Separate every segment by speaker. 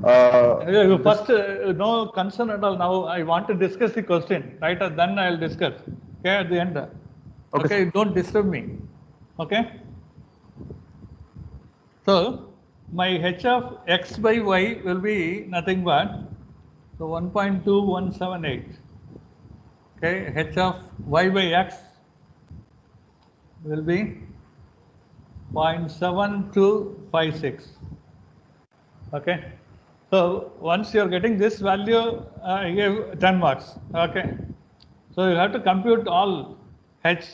Speaker 1: First, no concern at all. Now I want to discuss the question, right? Then I'll discuss. Okay, at the end. Okay, don't disturb me. Okay. So my h of x by y will be nothing but 1.2178. Okay, h of y by x will be 0.7256. Okay. So once you are getting this value, I gave 10 marks. Okay. So you have to compute all h.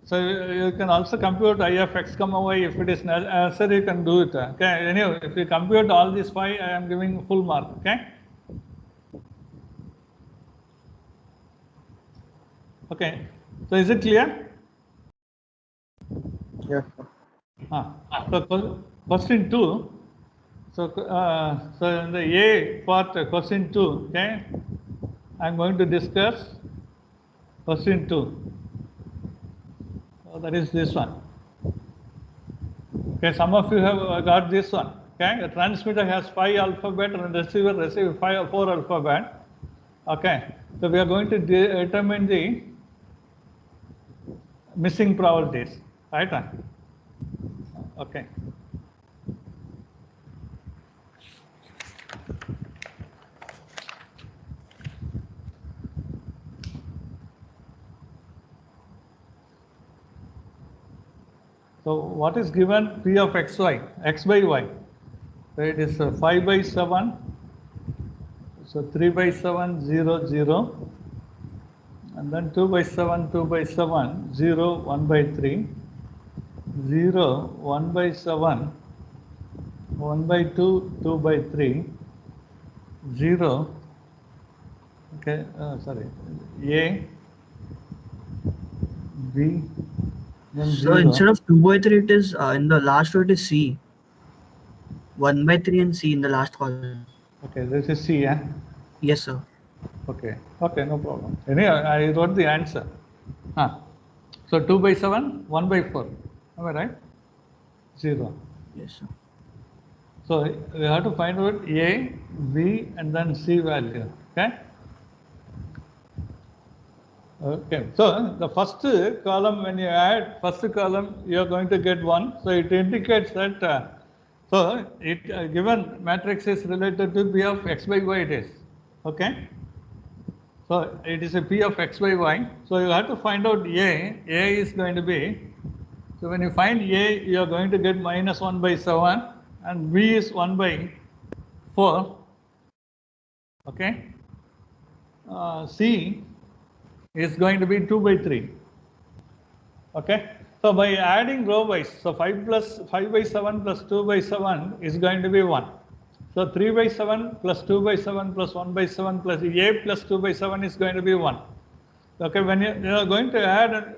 Speaker 1: So you can also compute I of x comma y if it is necessary. You can do it. Okay. Anyway, if you compute all these 5, I am giving full mark. Okay. Okay. So is it clear?
Speaker 2: Yeah.
Speaker 1: So question 2. So in the A part, question 2, okay, I'm going to discuss question 2. So that is this one. Okay, some of you have got this one. Okay, the transmitter has 5 alphabet and receiver receive 4 alphabet. Okay, so we are going to determine the missing probabilities, right? Okay. So what is given P of xy, x by y? So it is 5 by 7, so 3 by 7, 0, 0, and then 2 by 7, 2 by 7, 0, 1 by 3, 0, 1 by 7, 1 by 2, 2 by 3, 0, okay, sorry, A, B, then
Speaker 3: So
Speaker 1: 0.
Speaker 3: instead of 2 by 3, it is in the last row it is C. 1 by 3 and C in the last column.
Speaker 1: Okay, this is C, yeah?
Speaker 3: Yes, sir.
Speaker 1: Okay, okay, no problem. Anyway, I wrote the answer. So 2 by 7, 1 by 4. Am I right? 0.
Speaker 3: Yes, sir.
Speaker 1: So we have to find out A, B, and then C value. Okay? Okay. So the first column, when you add first column, you are going to get 1. So it indicates that so it given matrix is related to P of x by y it is. Okay? So it is a P of x by y. So you have to find out A. A is going to be, so when you find A, you are going to get minus 1 by 7 and B is 1 by 4. Okay. C is going to be 2 by 3. Okay. So by adding row wise, so 5 by 7 plus 2 by 7 is going to be 1. So 3 by 7 plus 2 by 7 plus 1 by 7 plus A plus 2 by 7 is going to be 1. Okay, when you are going to add,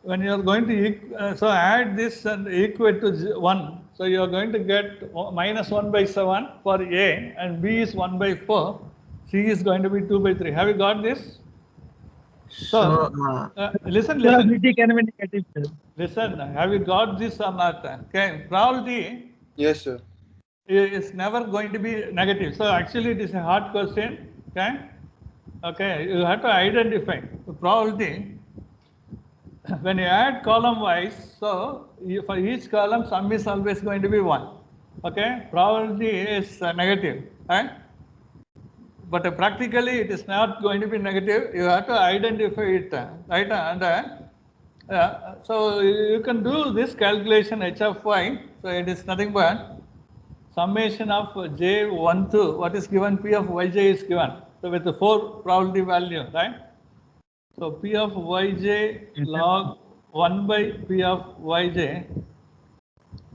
Speaker 1: when you are going to so add this and equate to 1, so you are going to get minus 1 by 7 for A and B is 1 by 4, C is going to be 2 by 3. Have you got this? So listen.
Speaker 4: Probability can be negative, sir.
Speaker 1: Listen, have you got this or not? Okay, probability.
Speaker 2: Yes, sir.
Speaker 1: Is never going to be negative. So actually it is a hard question. Okay. Okay, you have to identify the probability. When you add column wise, so for each column sum is always going to be 1. Okay, probability is negative, right? But practically it is not going to be negative. You have to identify it, right? And so you can do this calculation h of y. So it is nothing but summation of j1 to what is given P of yj is given. So with the 4 probability value, right? So P of yj log 1 by P of yj,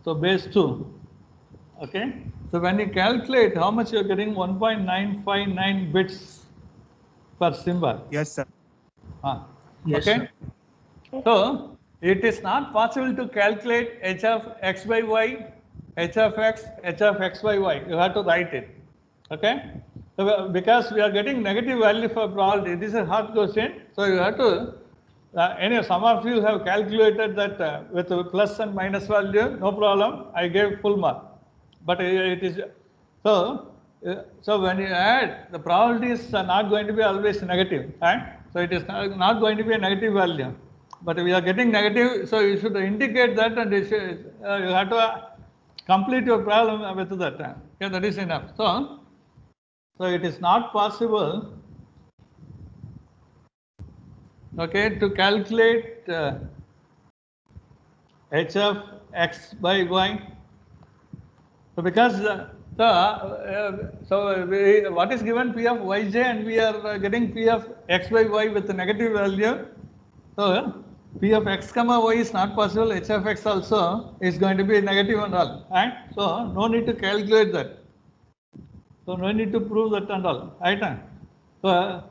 Speaker 1: so base 2. Okay. So when you calculate how much you are getting, 1.959 bits per symbol.
Speaker 4: Yes, sir.
Speaker 3: Yes,
Speaker 1: Okay.
Speaker 3: sir.
Speaker 1: So it is not possible to calculate h of x by y, h of x by y. You have to write it. Okay. So because we are getting negative value for probability, it is a hard question. So you have to. Anyway, some of you have calculated that with plus and minus value, no problem. I gave full mark. But it is So when you add, the probability is not going to be always negative, right? So it is not going to be a negative value. But we are getting negative, so you should indicate that, and you have to complete your problem with that. Okay, that is enough. So it is not possible, okay, to calculate h of x by y. So because what is given p of yj, and we are getting p of x by y with a negative value. So p of x comma y is not possible. H of x also is going to be negative and all, right? So no need to calculate that. So no need to prove that and all, right? So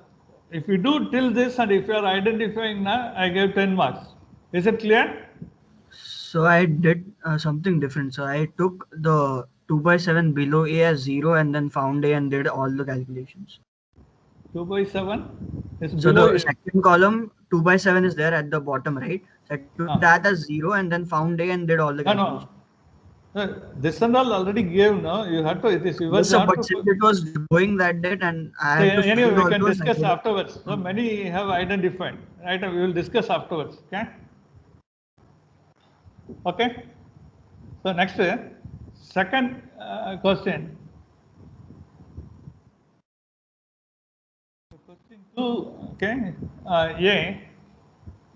Speaker 1: if you do till this, and if you are identifying now, I gave 10 marks. Is it clear?
Speaker 3: So I did something different. So I took the 2 by 7 below A as 0 and then found A and did all the calculations.
Speaker 1: 2 by 7 is
Speaker 3: So
Speaker 1: below
Speaker 3: the
Speaker 1: A.
Speaker 3: second column, 2 by 7 is there at the bottom, right? So I took that as 0 and then found A and did all the calculations.
Speaker 1: This and all already gave, no? You have to, it is yours.
Speaker 3: Yes, sir, but since it was going that date and I had to
Speaker 1: Anyway,
Speaker 3: find
Speaker 1: we
Speaker 3: all
Speaker 1: can
Speaker 3: those,
Speaker 1: discuss afterwards. So many have identified, right? We will discuss afterwards, okay? Okay. So next, second question. Question 2, okay? A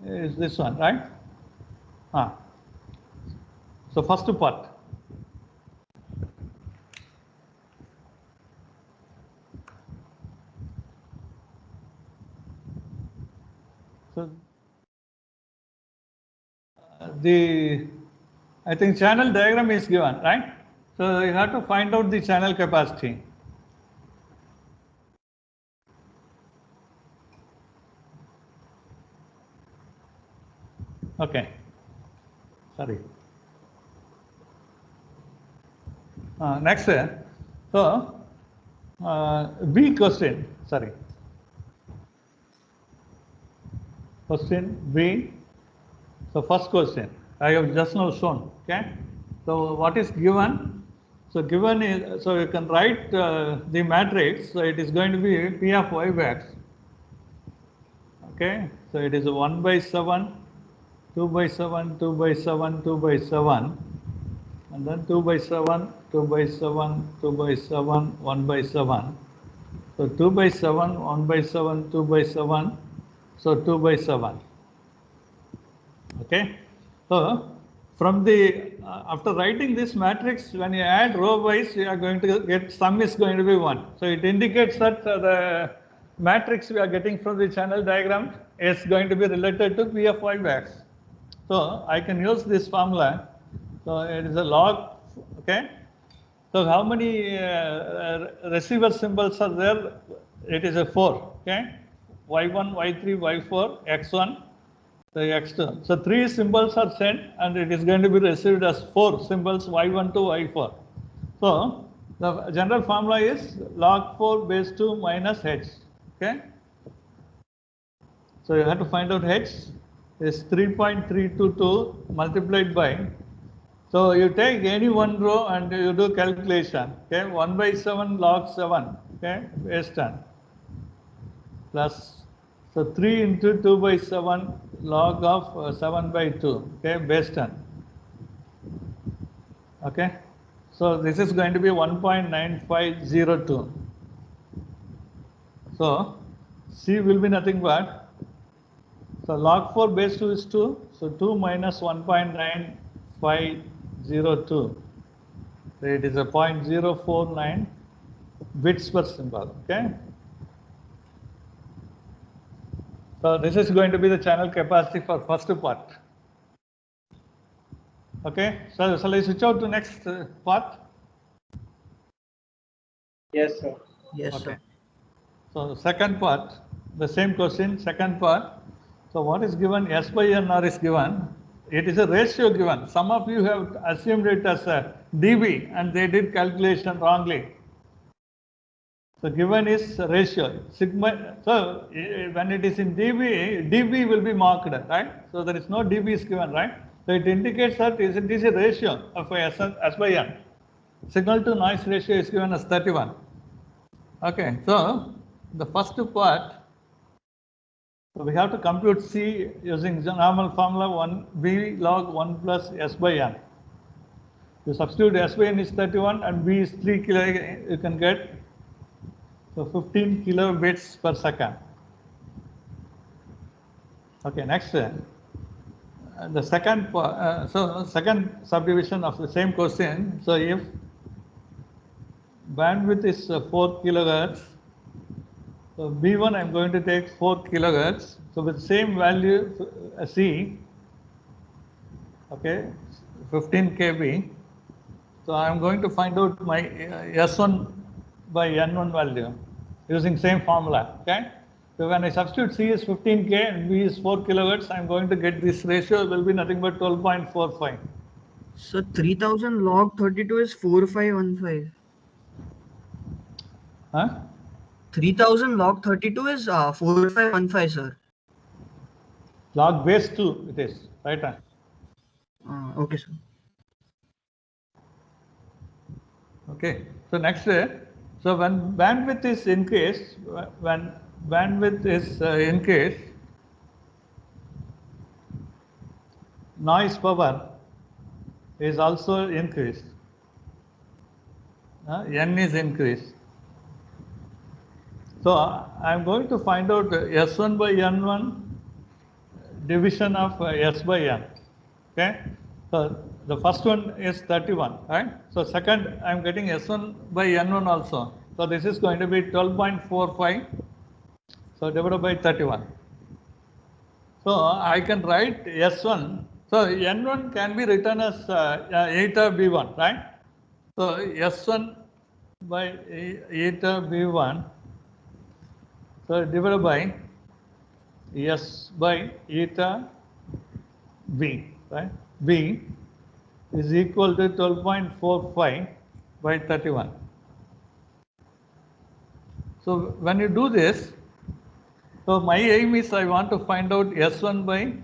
Speaker 1: is this one, right? So first part. So I think channel diagram is given, right? So you have to find out the channel capacity. Okay. Sorry. Next, so B question. Sorry. Question B. So first question I have just now shown. Okay. So what is given? So given is, so you can write the matrix. So it is going to be P of y by x. Okay. So it is a 1 by 7, 2 by 7, 2 by 7, 2 by 7, and then 2 by 7, 2 by 7, 2 by 7, 1 by 7. So 2 by 7, 1 by 7, 2 by 7, so 2 by 7. Okay. So from the after writing this matrix, when you add row wise, you are going to get sum is going to be 1. So it indicates that the matrix we are getting from the channel diagram is going to be related to P of y by x. So I can use this formula. So it is a log. Okay. So how many receiver symbols are there? It is a 4. Okay. Y1, Y3, Y4, X1, the X2. So 3 symbols are sent, and it is going to be received as 4 symbols Y1 to Y4. So the general formula is log 4 base 2 minus H. Okay. So you have to find out H is 3.322 multiplied by. So you take any one row and you do calculation. Okay, 1 by 7 log 7. Okay, base 10 plus. So 3 into 2 by 7 log of 7 by 2. Okay, base 10. Okay, so this is going to be 1.9502. So C will be nothing but. So log 4 base 2 is 2. So 2 minus 1.9502. So it is a 0.049 bits per symbol. Okay. So this is going to be the channel capacity for first part. Okay. So shall I switch out to next part?
Speaker 2: Yes, sir.
Speaker 3: Yes,
Speaker 1: okay.
Speaker 3: sir.
Speaker 1: So the second part, the same question, second part. So what is given? S by NR is given. It is a ratio given. Some of you have assumed it as a dB, and they did calculation wrongly. So given is ratio sigma. So when it is in dB, dB will be marked, right? So there is no dB is given, right? So it indicates that it is a ratio of S by N. signal to noise ratio is given as 31. Okay, so the first part, so we have to compute C using the normal formula 1 B log 1 plus S by N. You substitute S by N is 31 and B is 3 kilo, you can get so 15 kilobits per second. Okay, next. The second second subdivision of the same question. So if bandwidth is 4 kilohertz, so B1 I'm going to take 4 kilohertz. So with same value C, okay, 15 kb. So I'm going to find out my S1 by N1 value using same formula. Okay. So when I substitute C is 15K and B is 4 kilohertz, I'm going to get this ratio will be nothing but 12.45.
Speaker 3: So 3000 log 32 is 4515.
Speaker 1: Huh?
Speaker 3: 3000 log 32 is 4515, sir.
Speaker 1: Log base 2 it is, right?
Speaker 3: Okay, sir.
Speaker 1: Okay. So next, so when bandwidth is increased, when bandwidth is increased, noise power is also increased. N is increased. So I'm going to find out S1 by N1 division of S by N. Okay. So the first one is 31, right? So second, I'm getting S1 by N1 also. So this is going to be 12.45. So divided by 31. So I can write S1. So N1 can be written as eta B1, right? So S1 by eta B1. So divided by S by eta B, right? B is equal to 12.45 by 31. So when you do this, so my aim is I want to find out S1 by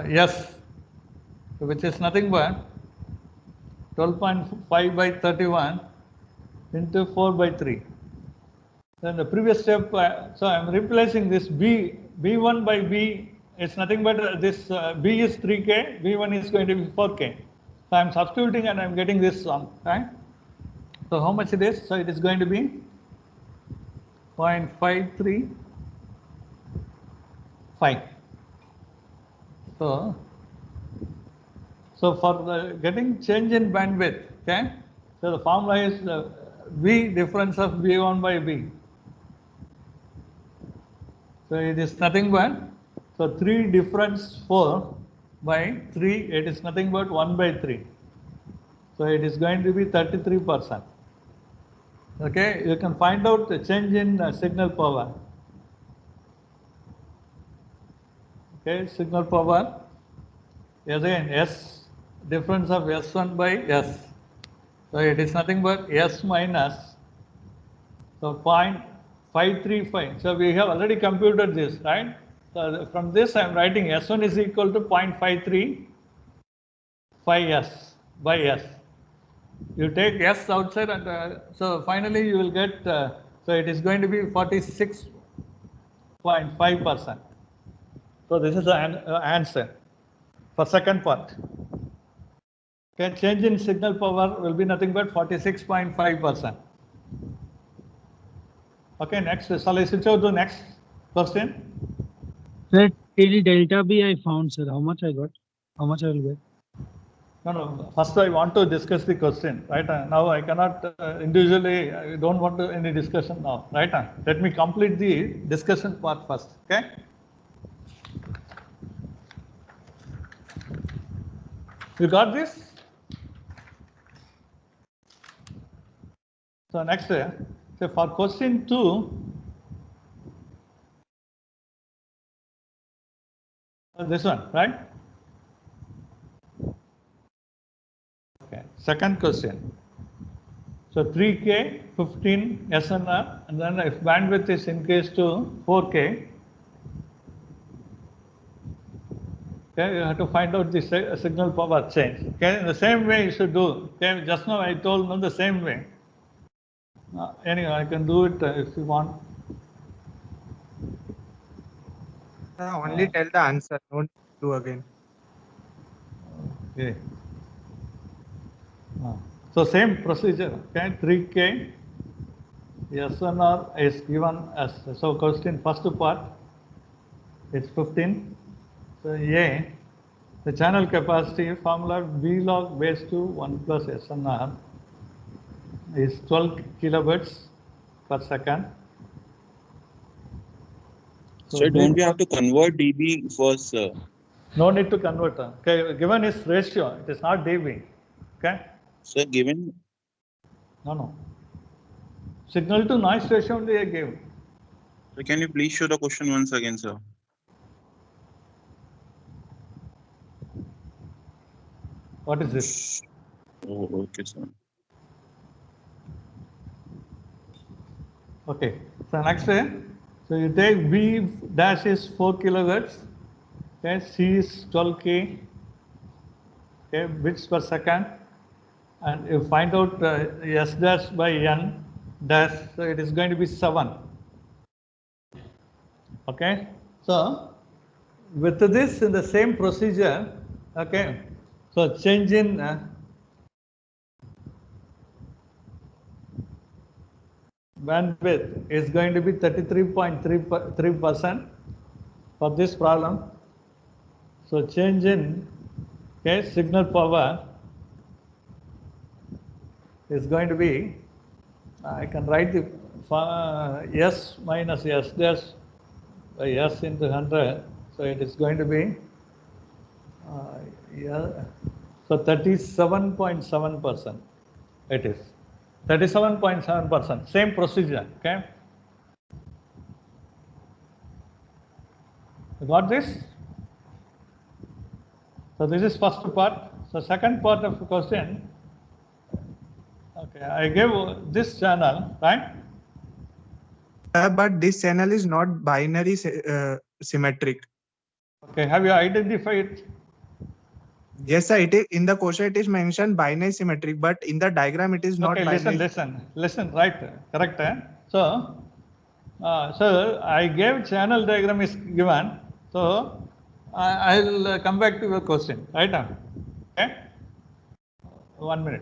Speaker 1: S, which is nothing but 12.5 by 31 into 4 by 3. Then the previous step, so I'm replacing this B1 by B, it's nothing but this B is 3K, B1 is going to be 4K. So I'm substituting and I'm getting this sum, right? So how much it is? So it is going to be 0.535. So for the getting change in bandwidth, okay? So the formula is B difference of B1 by B. So it is nothing but, so 3 difference 4 by 3, it is nothing but 1 by 3. So it is going to be 33%. Okay, you can find out the change in signal power. Okay, signal power, again S, difference of S1 by S. So it is nothing but S minus, so 0.535. So we have already computed this, right? So from this I am writing S1 is equal to 0.535 S by S. You take S outside and so finally you will get, so it is going to be 46.5%. So this is the answer for second part. Okay, change in signal power will be nothing but 46.5%. Okay, next, shall I switch over to next question?
Speaker 2: Sir, till delta B I found, sir. How much I got? How much I will get?
Speaker 1: No. First, I want to discuss the question, right? Now I cannot individually. I don't want to any discussion now, right? Let me complete the discussion part first. Okay. You got this? So next, so for question 2, this one, right? Okay. Second question. So 3K, 15 SNR, and then if bandwidth is increased to 4K, Okay, you have to find out the signal power change. Okay, in the same way you should do. Okay, just now I told you the same way. Anyway, I can do it if you want.
Speaker 4: Only tell the answer, don't do again.
Speaker 1: Okay. So same procedure. Okay, 3K SNR is given as, so question first part is 15. So A, the channel capacity formula V log base to 1 plus SNR is 12 kilobits per second.
Speaker 5: So don't we have to convert dB first, sir?
Speaker 1: No need to convert. Okay, given is ratio, it is not dB. Okay.
Speaker 5: So given.
Speaker 1: No. Signal to noise ratio only I gave.
Speaker 5: So can you please show the question once again, sir?
Speaker 1: What is this?
Speaker 5: Oh, okay, sir.
Speaker 1: Okay. So next way, so you take B dash is 4 kilohertz. Okay, C is 12K. Okay, bits per second, and you find out S dash by N dash. So it is going to be 7. Okay. So with this in the same procedure. Okay. So change in bandwidth is going to be 33.3% for this problem. So change in signal power is going to be, I can write the S minus S dash by S into 100. So it is going to be so 37.7%. It is 37.7%. Same procedure. Okay. You got this? So this is first part. So second part of the question. Okay, I gave this channel, right?
Speaker 4: But this channel is not binary symmetric.
Speaker 1: Okay, have you identified?
Speaker 4: Yes, sir. It is in the question. It is mentioned binary symmetric, but in the diagram it is not
Speaker 1: Okay,
Speaker 4: binary.
Speaker 1: listen. Right, correct. So, I gave channel diagram is given. So, I'll come back to your question. Right now. Okay. 1 minute.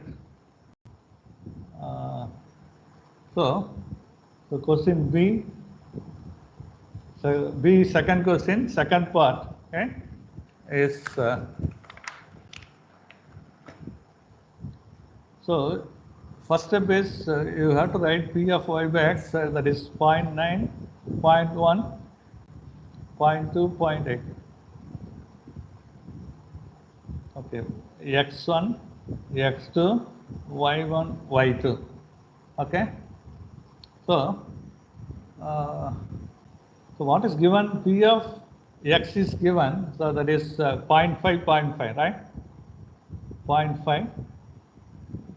Speaker 1: So question B. So B second question, second part. Okay, is so first step is you have to write P of y by x, that is 0.9, 0.1, 0.2, 0.8. Okay, x1, x2, y1, y2. Okay. So what is given? P of x is given, so that is 0.5, 0.5, right? 0.5,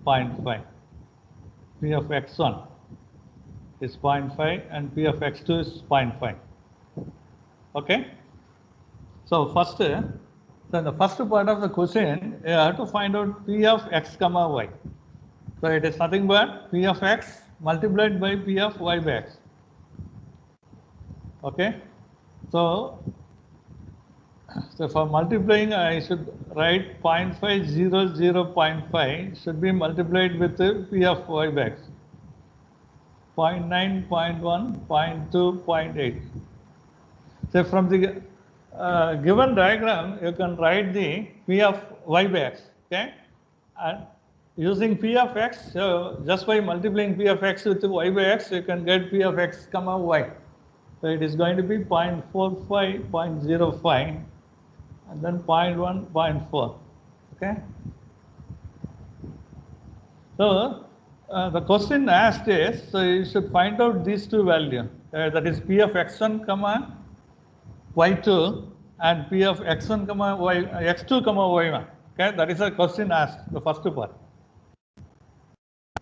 Speaker 1: 0.5. P of x1 is 0.5 and P of x2 is 0.5. Okay. So first, so the first part of the question, you have to find out P of x comma y. So it is nothing but P of x multiplied by P of y by x. Okay. So for multiplying, I should write 0.5, 0, 0, 0.5 should be multiplied with P of y by x. 0.9, 0.1, 0.2, 0.8. So from the given diagram, you can write the P of y by x. Okay, and using P of x, so just by multiplying P of x with y by x, you can get P of x comma y. So it is going to be 0.45, 0.05, and then 0.1, 0.4. Okay. So the question asked is, so you should find out these two values. That is P of x1 comma y2 and P of x1 comma y x2 comma y1. Okay, that is a question asked, the first part.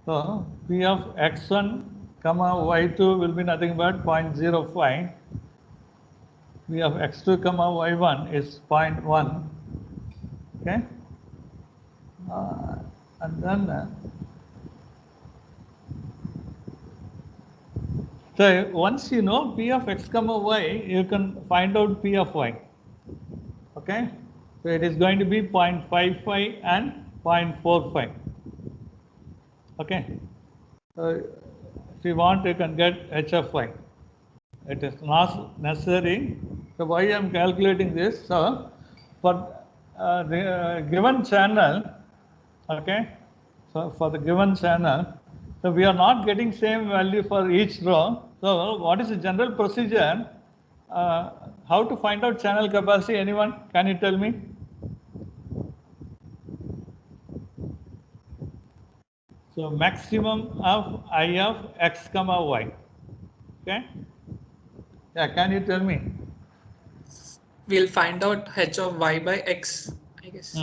Speaker 1: So P of x1 comma y2 will be nothing but 0.05. V of x2 comma y1 is 0.1. Okay. And then so once you know P of x comma y, you can find out P of y. Okay. So it is going to be 0.55 and 0.45. Okay. So if you want, you can get h of y. It is not necessary. So why I am calculating this? So for the given channel, okay. So for the given channel, so we are not getting same value for each row. So what is the general procedure? How to find out channel capacity? Anyone? Can you tell me? So maximum of I of x comma y. Okay. Yeah. Can you tell me?
Speaker 6: We'll find out h of y by x, I guess.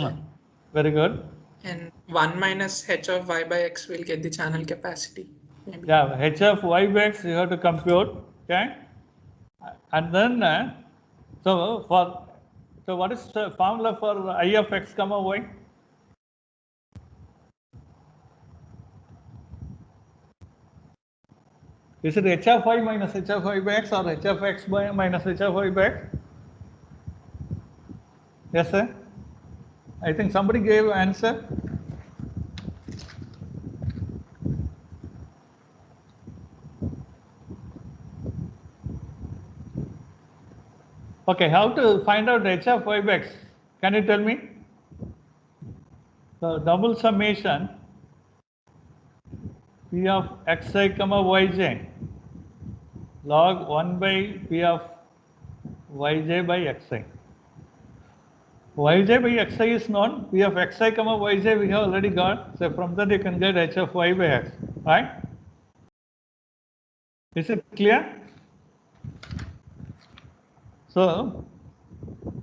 Speaker 1: Very good.
Speaker 6: And 1 minus h of y by x will get the channel capacity. Maybe.
Speaker 1: Yeah, h of y by x you have to compute, okay? And then, so what is the formula for I of x comma y? Is it h of y minus h of y by x or h of x by minus h of y by x? Yes, sir? I think somebody gave answer. Okay, how to find out h of y by x? Can you tell me? So double summation P of xi comma yj log 1 by P of yj by xi. Yj by xi is known, P of xi comma yj we have already got, so from that you can get h of y by x, right? Is it clear? So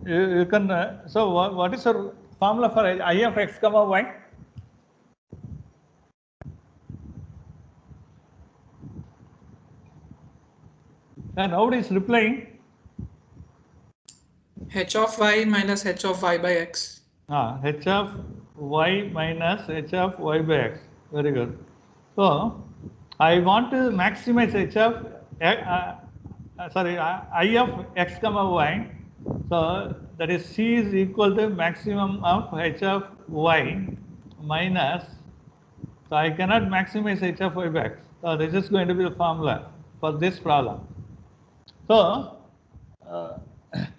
Speaker 1: you can, so what is your formula for I of x comma y? And nobody is replying.
Speaker 6: H of y minus h of y by x.
Speaker 1: H of y minus h of y by x. Very good. So I want to maximize h of I of x comma y. So that is C is equal to maximum of h of y minus. So I cannot maximize h of y by x. So this is going to be the formula for this problem. So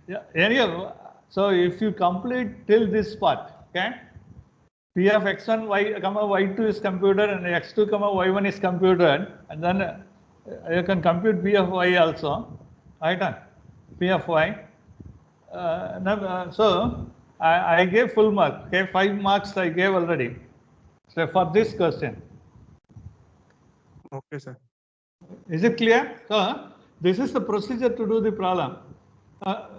Speaker 1: yeah, anyway, so if you complete till this part, okay, P of x1 y comma y2 is computed and x2 comma y1 is computed, and then you can compute P of y also, right? P of y. So I gave full mark. Okay, 5 marks I gave already. So for this question.
Speaker 4: Okay, sir.
Speaker 1: Is it clear? So this is the procedure to do the problem.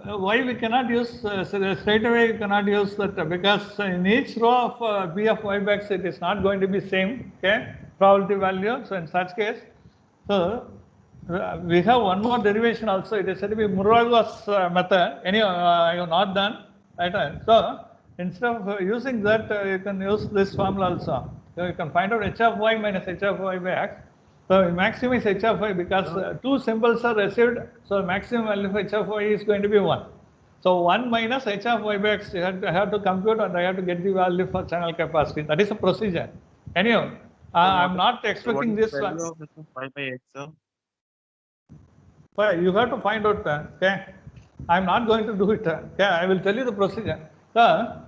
Speaker 1: Why we cannot use straight away? You cannot use that because in each row of P of y by x it is not going to be same. Okay, probability value. So in such case, so we have one more derivation also. It is said to be Muruaga's method. Anyway, I have not done. Right. So instead of using that, you can use this formula also. So you can find out h of y minus h of y by x. So we maximize h of y because two symbols are received. So maximum value of h of y is going to be 1. So 1 minus h of y by x, you have to compute and I have to get the value for channel capacity. That is a procedure. Anyhow, I'm not expecting this one.
Speaker 5: Y by x, sir?
Speaker 1: Well, you have to find out, okay? I'm not going to do it, okay? I will tell you the procedure. So,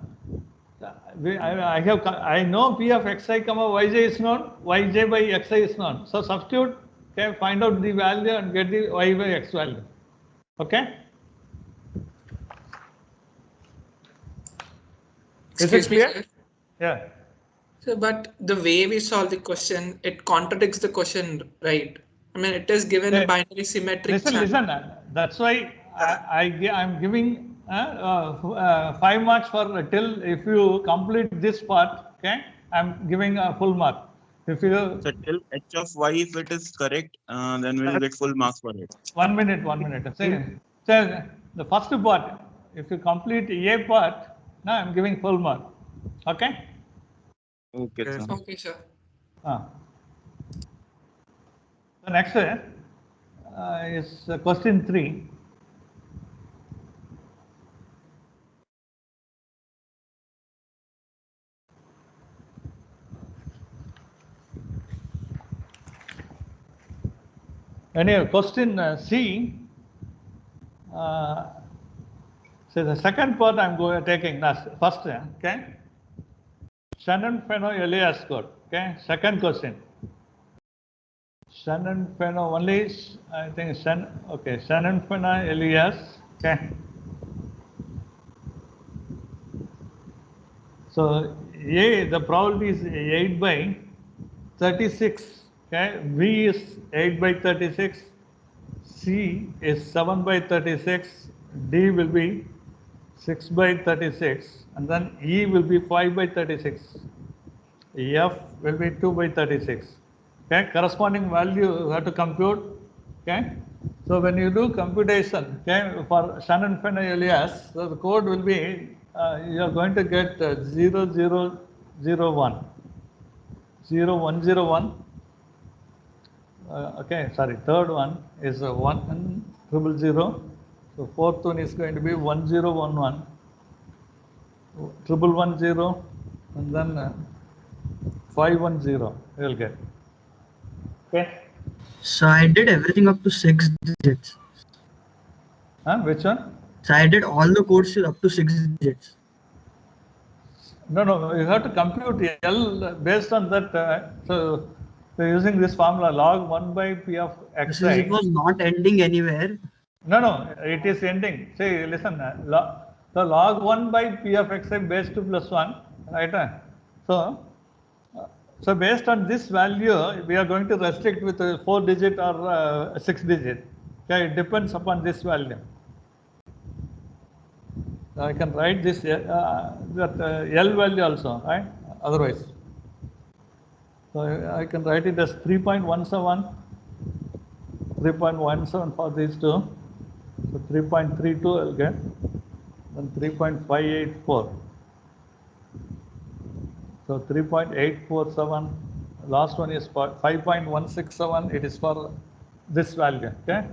Speaker 1: I know P of xi comma yj is known, yj by xi is known. So substitute, okay, find out the value and get the y by x value. Okay? Is it
Speaker 6: Excuse me,
Speaker 1: clear?
Speaker 6: sir.
Speaker 1: Yeah.
Speaker 6: So, but the way we solve the question, it contradicts the question, right? I mean, it is given a binary symmetric channel.
Speaker 1: Listen. That's why I'm giving 5 marks for till if you complete this part. Okay, I'm giving a full mark. If you
Speaker 5: So till h of y, if it is correct, then we'll get full marks for it.
Speaker 1: 1 minute. the first part, if you complete A part, now I'm giving full mark. Okay?
Speaker 5: Okay,
Speaker 4: Okay.
Speaker 5: sir.
Speaker 6: Okay, sir.
Speaker 1: The next is question 3. Anyway, question C. So the second part I'm taking first. Okay. Shannon-Fano-Elias code. Okay. Second question. Shannon-Fano only. I think okay. Shannon-Fano-Elias. Okay. So A, the probability is 8 by 36. Okay. V is 8 by 36. C is 7 by 36. D will be 6 by 36. And then E will be 5 by 36. F will be 2 by 36. Okay. Corresponding value you have to compute. Okay. So when you do computation, okay, for Shannon-Fano-Elias, so the code will be you are going to get 0001, 0101. Okay, sorry, third one is 1000. So fourth one is going to be 1011, 1110, and then 510 you will get. Okay.
Speaker 3: So I did everything up to 6 digits.
Speaker 1: Which one?
Speaker 3: So I did all the codes till up to 6 digits.
Speaker 1: No, you have to compute L based on that. So using this formula log 1 by P of
Speaker 3: Since
Speaker 1: xi.
Speaker 3: it was not ending anywhere.
Speaker 1: No, it is ending. See, listen, the log 1 by P of xi base 2 plus 1, right? So based on this value, we are going to restrict with a 4 digit or 6 digit. Okay, it depends upon this value. I can write this L value also, right? Otherwise. So I can write it as 3.17, 3.17 for these two. So 3.32 I'll get, then 3.584. So 3.847, last one is 5.167, it is for this value, okay?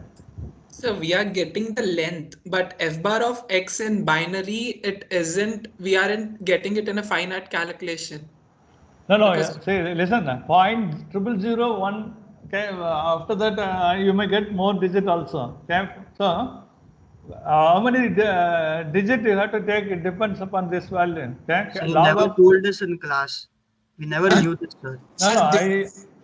Speaker 6: So we are getting the length, but f bar of x in binary, it isn't, we aren't getting it in a finite calculation.
Speaker 1: No,
Speaker 6: Because-
Speaker 1: see, listen, 0.0001, okay, after that you may get more digit also, okay? So, how many digit you have to take, it depends upon this value, okay?
Speaker 3: So you
Speaker 1: Log
Speaker 3: never
Speaker 1: of-
Speaker 3: told us in class. We never knew this, sir.
Speaker 1: No,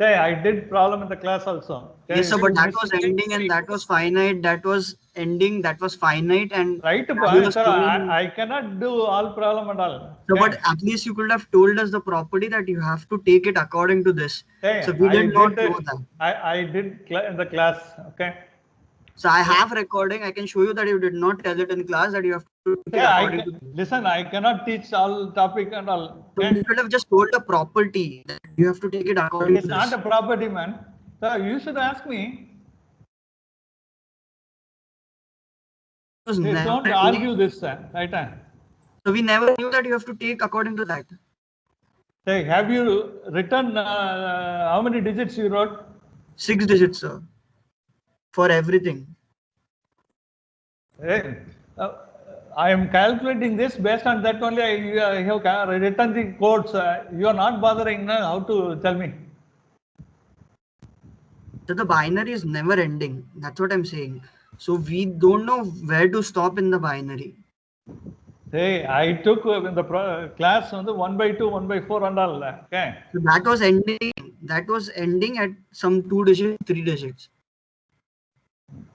Speaker 1: I did problem in the class also. Okay?
Speaker 3: Yes, sir, but that
Speaker 1: Miss-
Speaker 3: was ending and that was finite. That was ending. That was finite. And
Speaker 1: Right,
Speaker 3: you
Speaker 1: but
Speaker 3: were
Speaker 1: sir,
Speaker 3: saying-
Speaker 1: I cannot do all problem and all.
Speaker 3: So,
Speaker 1: Okay?
Speaker 3: but at least you could have told us the property that you have to take it according to this.
Speaker 1: Hey,
Speaker 3: So we
Speaker 1: I
Speaker 3: did not
Speaker 1: did
Speaker 3: know that.
Speaker 1: I did in the class. Okay.
Speaker 3: So I have recording. I can show you that you did not tell it in class that you have to take it
Speaker 1: Yeah,
Speaker 3: according to this.
Speaker 1: listen. I cannot teach all topic and all.
Speaker 3: So
Speaker 1: Okay?
Speaker 3: you could have just told the property that you have to take it according
Speaker 1: It's
Speaker 3: to
Speaker 1: not
Speaker 3: this.
Speaker 1: a property, man. So you should ask me.
Speaker 3: It was
Speaker 1: Hey,
Speaker 3: never
Speaker 1: don't
Speaker 3: ending.
Speaker 1: argue this, right?
Speaker 3: So we never knew that you have to take according to that.
Speaker 1: Hey, have you written how many digits you wrote?
Speaker 3: 6 digits, sir. For everything.
Speaker 1: Hey, I am calculating this based on that only. I have written the codes. You are not bothering how to tell me.
Speaker 3: So the binary is never ending. That's what I'm saying. So we don't know where to stop in the binary.
Speaker 1: Hey, I took in the class on the 1 by 2, 1 by 4 and all. Okay.
Speaker 3: So that was ending. That was ending at some 2 digits, 3 digits.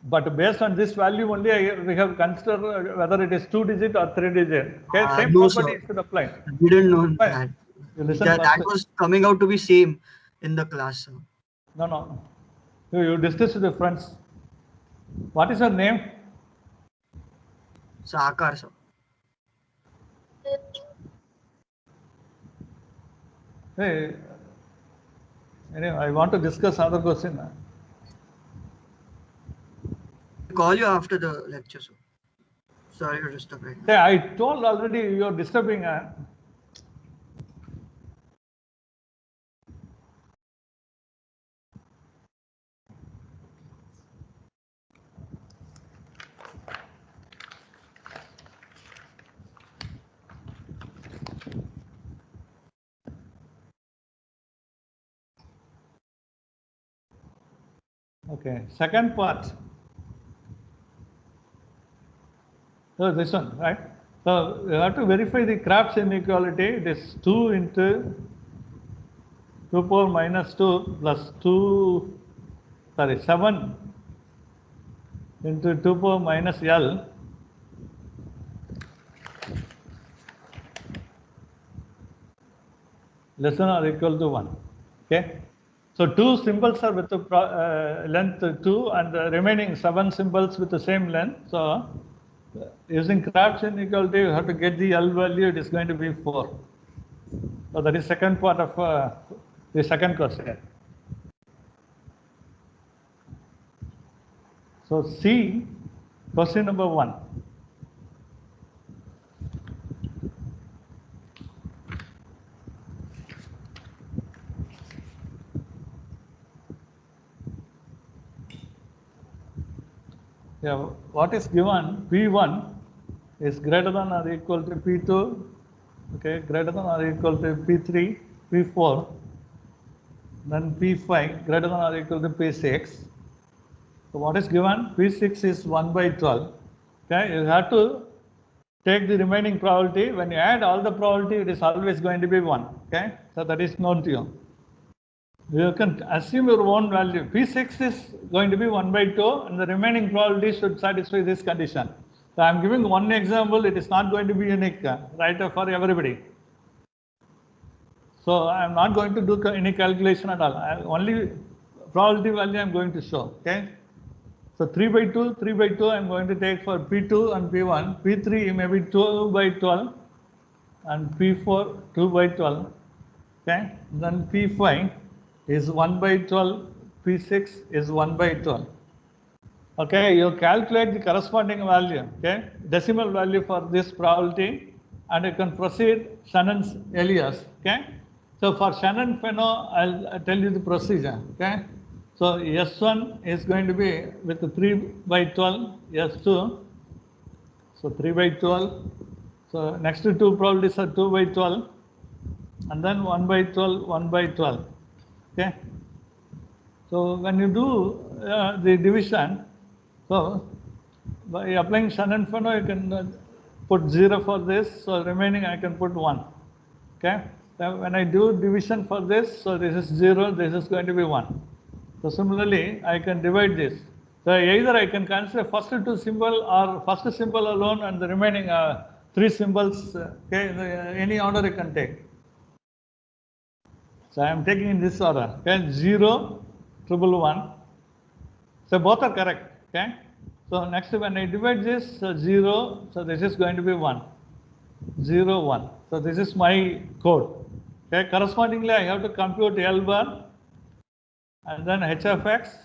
Speaker 1: But based on this value only, we have considered whether it is 2 digit or 3 digit. Okay, same
Speaker 3: No,
Speaker 1: property
Speaker 3: sir.
Speaker 1: should apply.
Speaker 3: We didn't know
Speaker 1: Fine.
Speaker 3: that.
Speaker 1: You listen
Speaker 3: That
Speaker 1: first.
Speaker 3: was coming out to be same in the class, sir.
Speaker 1: No. You discuss with your friends. What is your name?
Speaker 3: Sakar, sir.
Speaker 1: Hey, anyway, I want to discuss other question.
Speaker 3: I'll call you after the lecture, sir. Sorry to disturb right now.
Speaker 1: Say, I told already you're disturbing. Okay, second part. So this one, right? So you have to verify the Kraft's inequality. It is 2 into 2 power minus 2 plus 7 into 2 power minus L less than or equal to 1. Okay. So 2 symbols are with the length 2 and the remaining 7 symbols with the same length. So using Kraft's inequality, you have to get the L value. It is going to be 4. So that is second part of the second question. So C, question number 1. Yeah, what is given? P1 is greater than or equal to P2, okay, greater than or equal to P3, P4, then P5 greater than or equal to P6. So what is given? P6 is 1 by 12. Okay, you have to take the remaining probability. When you add all the probability, it is always going to be 1. Okay, so that is known to you. You can assume your own value. P6 is going to be 1 by 2 and the remaining probability should satisfy this condition. So I am giving one example. It is not going to be unique, right, for everybody. So I am not going to do any calculation at all. Only probability value I am going to show. Okay. So 3 by 2 I am going to take for P2 and P1. P3 may be 2 by 12 and P4 2 by 12. Okay. Then P5 is 1 by 12, P6 is 1 by 12. Okay, you calculate the corresponding value, okay, decimal value for this probability, and you can proceed Shannon's Elias, okay. So for Shannon-Fano, I'll tell you the procedure, okay. So S1 is going to be with the 3 by 12, S2, so 3 by 12, so next to 2 probabilities are 2 by 12, and then 1 by 12, 1 by 12. Okay. So when you do the division, so by applying Shannon-Fano, you can put 0 for this, so remaining I can put 1. Okay. So when I do division for this, so this is 0, this is going to be 1. So similarly, I can divide this. So either I can consider first 2 symbol or first symbol alone and the remaining 3 symbols, okay, any order you can take. So I am taking in this order, okay, 0, 111. So both are correct, okay. So next when I divide this 0, so this is going to be 1, 0, 1. So this is my code, okay. Correspondingly, I have to compute L bar and then H of X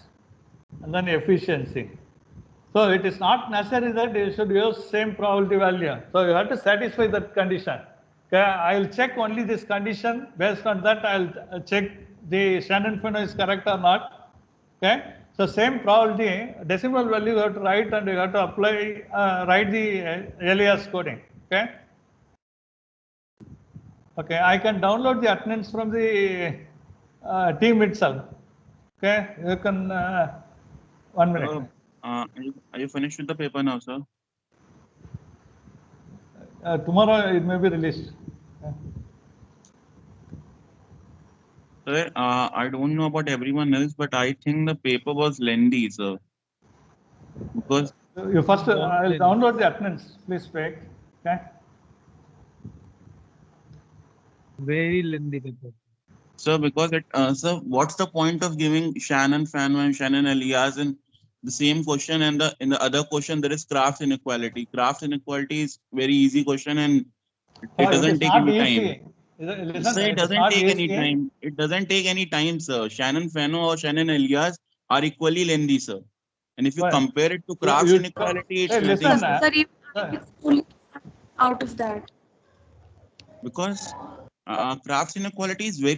Speaker 1: and then efficiency. So it is not necessary that you should use same probability value. So you have to satisfy that condition. Okay, I will check only this condition. Based on that, I will check the Shannon-Fano is correct or not. Okay, so same probability, decimal value you have to write and you have to apply, write the Elias coding. Okay. Okay, I can download the attendance from the team itself. Okay, you can 1 minute.
Speaker 5: Are you finished with the paper now, sir?
Speaker 1: Tomorrow it may be released.
Speaker 5: Sir, I don't know about everyone else, but I think the paper was lengthy, sir. Because
Speaker 1: You first, I'll download the attendance. Please wait. Okay.
Speaker 2: Very lengthy paper.
Speaker 5: sir, because it, sir, what's the point of giving Shannon-Fano and Shannon-Elias in the same question, and in the other question there is Kraft's inequality. Kraft's inequality is very easy question and it doesn't take any time.
Speaker 1: Listen,
Speaker 5: Sir, it doesn't take any time. It doesn't take any time, sir. Shannon-Fano or Shannon-Elias are equally lengthy, sir. And if you
Speaker 1: Well,
Speaker 5: compare it to Kraft's inequality, it's
Speaker 1: hey,
Speaker 5: nothing.
Speaker 1: listen,
Speaker 5: Sir.
Speaker 7: Sir, it's pulling out of that.
Speaker 5: Because Kraft's inequality is very